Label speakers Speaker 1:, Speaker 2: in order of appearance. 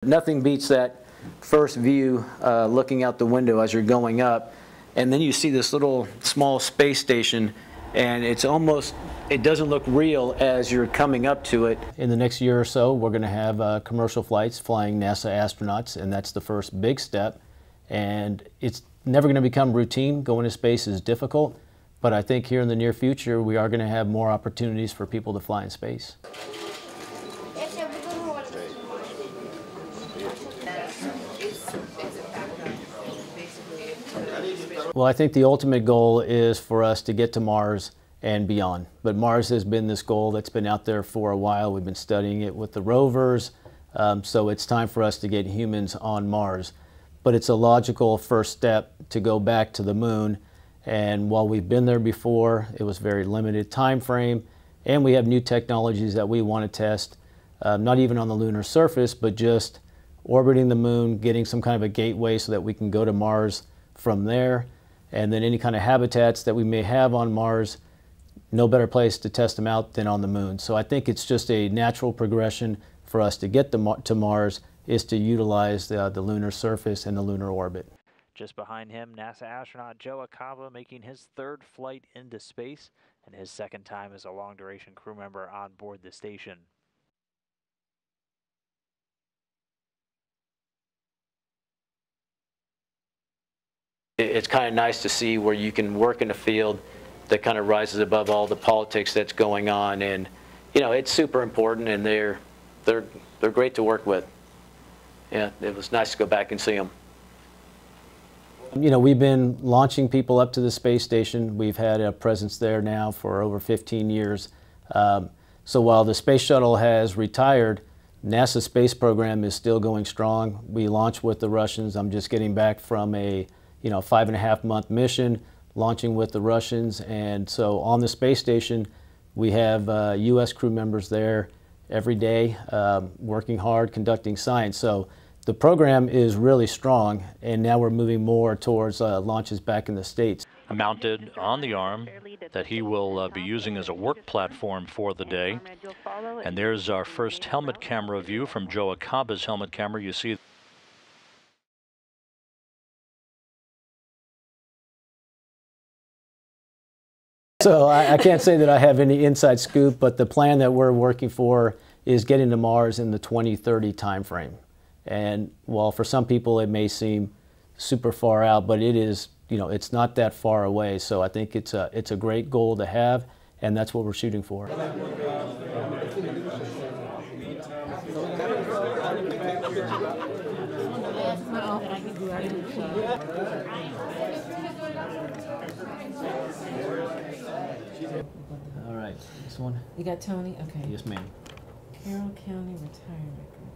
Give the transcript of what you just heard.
Speaker 1: Nothing beats that first view looking out the window as you're going up, and then you see this little small space station, and it doesn't look real as you're coming up to it. In the next year or so, we're going to have commercial flights flying NASA astronauts, and that's the first big step. And it's never going to become routine. Going to space is difficult, but I think here in the near future, we are going to have more opportunities for people to fly in space. Well, I think the ultimate goal is for us to get to Mars and beyond. But Mars has been this goal that's been out there for a while. We've been studying it with the rovers, so it's time for us to get humans on Mars. But it's a logical first step to go back to the moon. And while we've been there before, it was very limited time frame, and we have new technologies that we want to test, not even on the lunar surface, but just orbiting the moon, getting some kind of a gateway so that we can go to Mars from there. And then any kind of habitats that we may have on Mars, no better place to test them out than on the moon. So I think it's just a natural progression for us to get to Mars is to utilize the lunar surface and the lunar orbit.
Speaker 2: Just behind him, NASA astronaut Joe Acaba making his third flight into space and his second time as a long-duration crew member on board the station.
Speaker 1: It's kind of nice to see where you can work in a field that kind of rises above all the politics that's going on, and you know, it's super important, and they're great to work with. Yeah, it was nice to go back and see them. You know, we've been launching people up to the space station. We've had a presence there now for over 15 years. So while the space shuttle has retired, NASA's space program is still going strong. We launched with the Russians. I'm just getting back from a 5.5-month mission, launching with the Russians. And so on the space station, we have U.S. crew members there every day, working hard, conducting science. So the program is really strong, and now we're moving more towards launches back in the States.
Speaker 3: Mounted on the arm that he will be using as a work platform for the day. And there's our first helmet camera view from Joe Acaba's helmet camera. You see
Speaker 1: So I can't say that I have any inside scoop, but the plan that we're working for is getting to Mars in the 2030 timeframe. And while for some people it may seem super far out, but it is, it's not that far away. So I think it's a great goal to have, and that's what we're shooting for. All right, this one.
Speaker 4: You got Tony? Okay.
Speaker 1: Yes, ma'am.
Speaker 4: Carroll County Retirement Group.